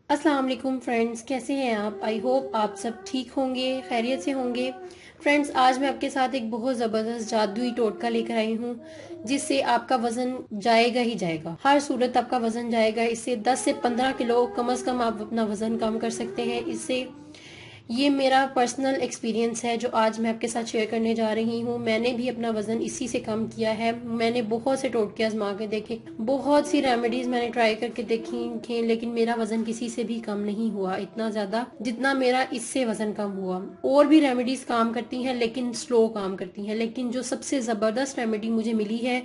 अस्सलाम वालेकुम फ्रेंड्स, कैसे हैं आप? आई होप आप सब ठीक होंगे, खैरियत से होंगे। फ्रेंड्स, आज मैं आपके साथ एक बहुत ज़बरदस्त जादुई टोटका लेकर आई हूँ जिससे आपका वज़न जाएगा ही जाएगा। हर सूरत आपका वज़न जाएगा। इससे 10 से 15 किलो कम से कम आप अपना वज़न कम कर सकते हैं इससे। ये मेरा पर्सनल एक्सपीरियंस है जो आज मैं आपके साथ शेयर करने जा रही हूँ। मैंने भी अपना वजन इसी से कम किया है। मैंने बहुत से टोटके आजमा के देखे, बहुत सी रेमेडीज मैंने ट्राई करके देखी, लेकिन मेरा वजन किसी से भी कम नहीं हुआ इतना ज्यादा जितना मेरा इससे वजन कम हुआ। और भी रेमेडीज काम करती हैं लेकिन स्लो काम करती हैं, लेकिन जो सबसे जबरदस्त रेमेडी मुझे मिली है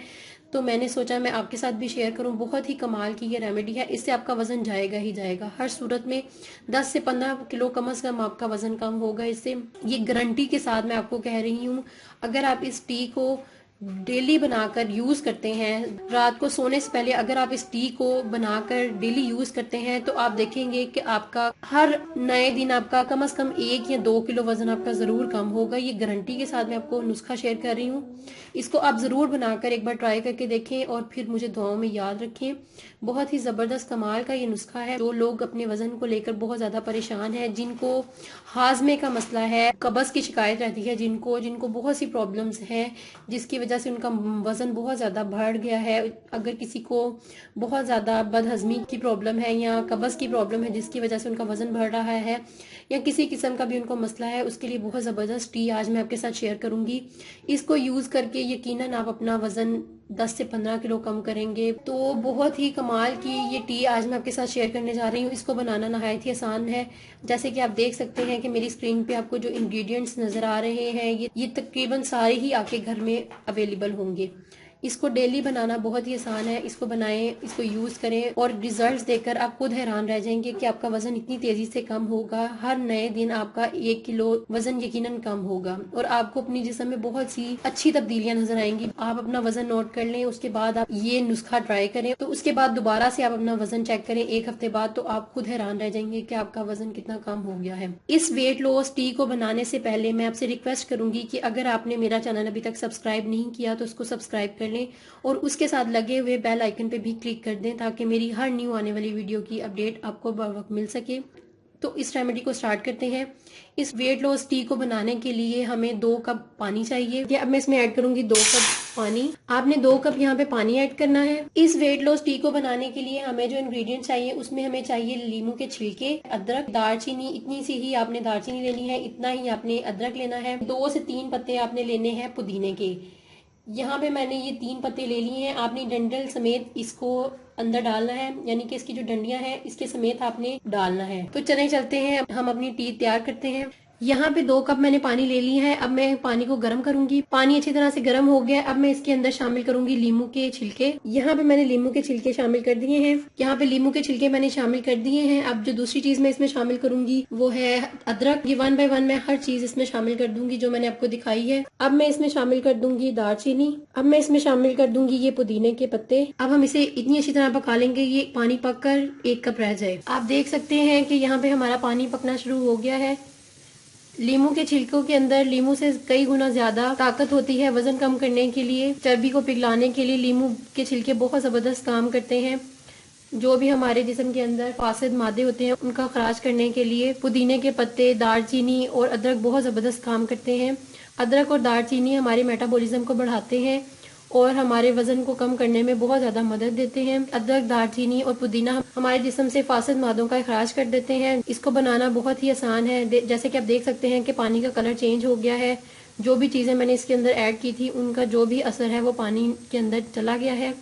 तो मैंने सोचा मैं आपके साथ भी शेयर करूं। बहुत ही कमाल की ये रेमेडी है, इससे आपका वजन जाएगा ही जाएगा हर सूरत में। 10 से 15 किलो कम से कम आपका वजन कम होगा इससे, ये गारंटी के साथ मैं आपको कह रही हूँ। अगर आप इस टी को डेली बनाकर यूज करते हैं, रात को सोने से पहले अगर आप इस टी को बनाकर डेली यूज करते हैं तो आप देखेंगे कि आपका हर नए दिन आपका कम से कम 1 या 2 किलो वजन आपका जरूर कम होगा। ये गारंटी के साथ मैं आपको नुस्खा शेयर कर रही हूँ। इसको आप जरूर बनाकर एक बार ट्राई करके देखें और फिर मुझे दुआओं में याद रखें। बहुत ही जबरदस्त कमाल का ये नुस्खा है। जो लोग अपने वजन को लेकर बहुत ज्यादा परेशान है, जिनको हाजमे का मसला है, कब्ज की शिकायत रहती है, जिनको जिनको बहुत सी प्रॉब्लम्स हैं जिसकी वजह से उनका वजन बहुत ज्यादा बढ़ गया है। अगर किसी को बहुत ज्यादा बदहजमी की प्रॉब्लम है या कब्ज की प्रॉब्लम है जिसकी वजह से उनका वजन बढ़ रहा है, या किसी किस्म का भी उनको मसला है, उसके लिए बहुत जबरदस्त टी आज मैं आपके साथ शेयर करूंगी। इसको यूज करके यकीनन आप अपना वजन 10 से 15 किलो कम करेंगे। तो बहुत ही कमाल की ये टी आज मैं आपके साथ शेयर करने जा रही हूँ। इसको बनाना नहायत ही आसान है। जैसे कि आप देख सकते हैं कि मेरी स्क्रीन पे आपको जो इंग्रेडिएंट्स नजर आ रहे हैं ये तकरीबन सारे ही आपके घर में अवेलेबल होंगे। इसको डेली बनाना बहुत ही आसान है। इसको बनाएं, इसको यूज करें और रिजल्ट्स देखकर आप खुद हैरान रह जाएंगे कि आपका वजन इतनी तेजी से कम होगा। हर नए दिन आपका 1 किलो वजन यकीनन कम होगा और आपको अपनी जिस्म में बहुत सी अच्छी तब्दीलियां नजर आएंगी। आप अपना वजन नोट कर लें, उसके बाद आप ये नुस्खा ट्राई करें, तो उसके बाद दोबारा से आप अपना वजन चेक करें 1 हफ्ते बाद, तो आप खुद हैरान रह जाएंगे कि आपका वजन कितना कम हो गया है। इस वेट लॉस टी को बनाने से पहले मैं आपसे रिक्वेस्ट करूंगी कि अगर आपने मेरा चैनल अभी तक सब्सक्राइब नहीं किया तो उसको सब्सक्राइब कर लें और उसके साथ लगे हुए बेल आइकन पे भी क्लिक कर दें ताकि मेरी हर न्यू आने वाली वीडियो की अपडेट आपको बर वक्त मिल सके। तो इस रेमेडी को स्टार्ट करते हैं। इस वेट लॉस टी को बनाने के लिए हमें 2 कप पानी चाहिए। अब मैं इसमें ऐड करूंगी 2 कप पानी। आपने 2 कप यहाँ पे पानी ऐड करना है। इस वेट लॉस टी को बनाने के लिए हमें जो इंग्रेडिएंट चाहिए उसमें हमें चाहिए लीमू के छिलके, अदरक, दालचीनी। इतनी सी ही आपने दालचीनी लेनी है, इतना ही आपने अदरक लेना है। 2 से 3 पत्ते आपने लेने हैं पुदीने के। यहाँ पे मैंने ये 3 पत्ते ले लिए हैं। आपने डंडल समेत इसको अंदर डालना है, यानी कि इसकी जो डंडियां हैं इसके समेत आपने डालना है। तो चले चलते हैं, हम अपनी टी तैयार करते हैं। यहाँ पे 2 कप मैंने पानी ले लिया है। अब मैं पानी को गर्म करूंगी। पानी अच्छी तरह से गर्म हो गया। अब मैं इसके अंदर शामिल करूंगी लीमू के छिलके। यहाँ पे मैंने लीमू के छिलके शामिल कर दिए हैं। यहाँ पे लीमू के छिलके मैंने शामिल कर दिए हैं। अब जो दूसरी चीज मैं इसमें शामिल करूंगी वो है अदरक। ये 1 बाय 1 मैं हर चीज इसमें शामिल कर दूंगी जो मैंने आपको दिखाई है। अब मैं इसमें शामिल कर दूंगी दालचीनी। अब मैं इसमें शामिल कर दूंगी ये पुदीने के पत्ते। अब हम इसे इतनी अच्छी तरह पका लेंगे ये पानी पककर 1 कप रह जाए। आप देख सकते हैं कि यहाँ पे हमारा पानी पकना शुरू हो गया है। लीमू के छिलकों के अंदर लीमू से कई गुना ज्यादा ताकत होती है वजन कम करने के लिए, चर्बी को पिघलाने के लिए लीमू के छिलके बहुत जबरदस्त काम करते हैं। जो भी हमारे जिस्म के अंदर फासिद मादे होते हैं उनका खराज करने के लिए पुदीने के पत्ते, दालचीनी और अदरक बहुत जबरदस्त काम करते हैं। अदरक और दालचीनी हमारे मेटाबॉलिज्म को बढ़ाते हैं और हमारे वजन को कम करने में बहुत ज्यादा मदद देते हैं। अदरक, दालचीनी और पुदीना हमारे जिस्म से फासिद मादों का इखराज कर देते हैं। इसको बनाना बहुत ही आसान है। जैसे कि आप देख सकते हैं कि पानी का कलर चेंज हो गया है। जो भी चीजें मैंने इसके अंदर ऐड की थी उनका जो भी असर है वो पानी के अंदर चला गया है।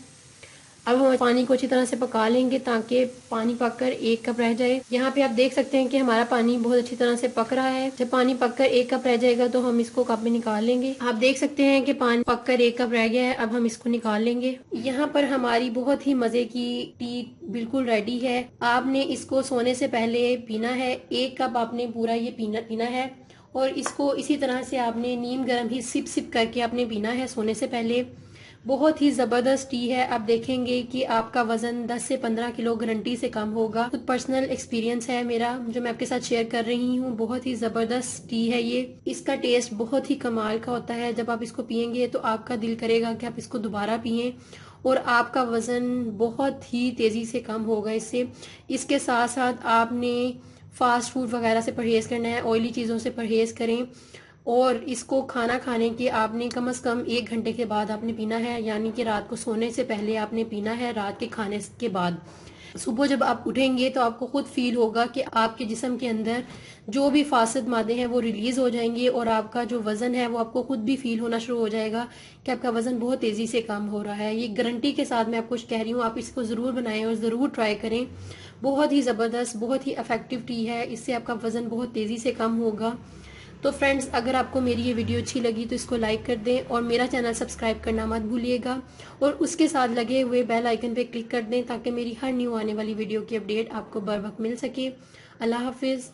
अब हम पानी को अच्छी तरह से पका लेंगे ताकि पानी पककर 1 कप रह जाए। यहाँ पे आप देख सकते हैं कि हमारा पानी बहुत अच्छी तरह से पक रहा है। जब पानी पककर 1 कप रह जाएगा तो हम इसको कप में निकाल लेंगे। आप देख सकते हैं कि पानी पककर 1 कप रह गया है। अब हम इसको निकाल लेंगे। यहाँ पर हमारी बहुत ही मजे की टी बिल्कुल रेडी है। आपने इसको सोने से पहले पीना है। 1 कप आपने पूरा ये पीना है और इसको इसी तरह से आपने नीम गर्म ही सिप सिप करके आपने पीना है सोने से पहले। बहुत ही जबरदस्त टी है। आप देखेंगे कि आपका वजन 10 से 15 किलो गारंटी से कम होगा। खुद पर्सनल एक्सपीरियंस है मेरा जो मैं आपके साथ शेयर कर रही हूँ। बहुत ही जबरदस्त टी है ये। इसका टेस्ट बहुत ही कमाल का होता है। जब आप इसको पियेंगे तो आपका दिल करेगा कि आप इसको दोबारा पिएं और आपका वज़न बहुत ही तेज़ी से कम होगा इससे। इसके साथ साथ आपने फास्ट फूड वगैरह से परहेज़ करना है, ऑयली चीज़ों से परहेज़ करें। और इसको खाना खाने के आपने कम से कम 1 घंटे के बाद आपने पीना है, यानी कि रात को सोने से पहले आपने पीना है, रात के खाने के बाद। सुबह जब आप उठेंगे तो आपको खुद फील होगा कि आपके जिस्म के अंदर जो भी फासिद मादे हैं वो रिलीज हो जाएंगे, और आपका जो वजन है वो आपको खुद भी फील होना शुरू हो जाएगा कि आपका वजन बहुत तेजी से कम हो रहा है। ये गारंटी के साथ मैं आपको कह रही हूँ, आप इसको जरूर बनाएं और जरूर ट्राई करें। बहुत ही जबरदस्त, बहुत ही इफेक्टिव टी है, इससे आपका वजन बहुत तेजी से कम होगा। तो फ्रेंड्स, अगर आपको मेरी ये वीडियो अच्छी लगी तो इसको लाइक कर दें और मेरा चैनल सब्सक्राइब करना मत भूलिएगा, और उसके साथ लगे हुए बेल आइकन पे क्लिक कर दें ताकि मेरी हर न्यू आने वाली वीडियो की अपडेट आपको बर वक्त मिल सके। अल्लाह हाफिज़।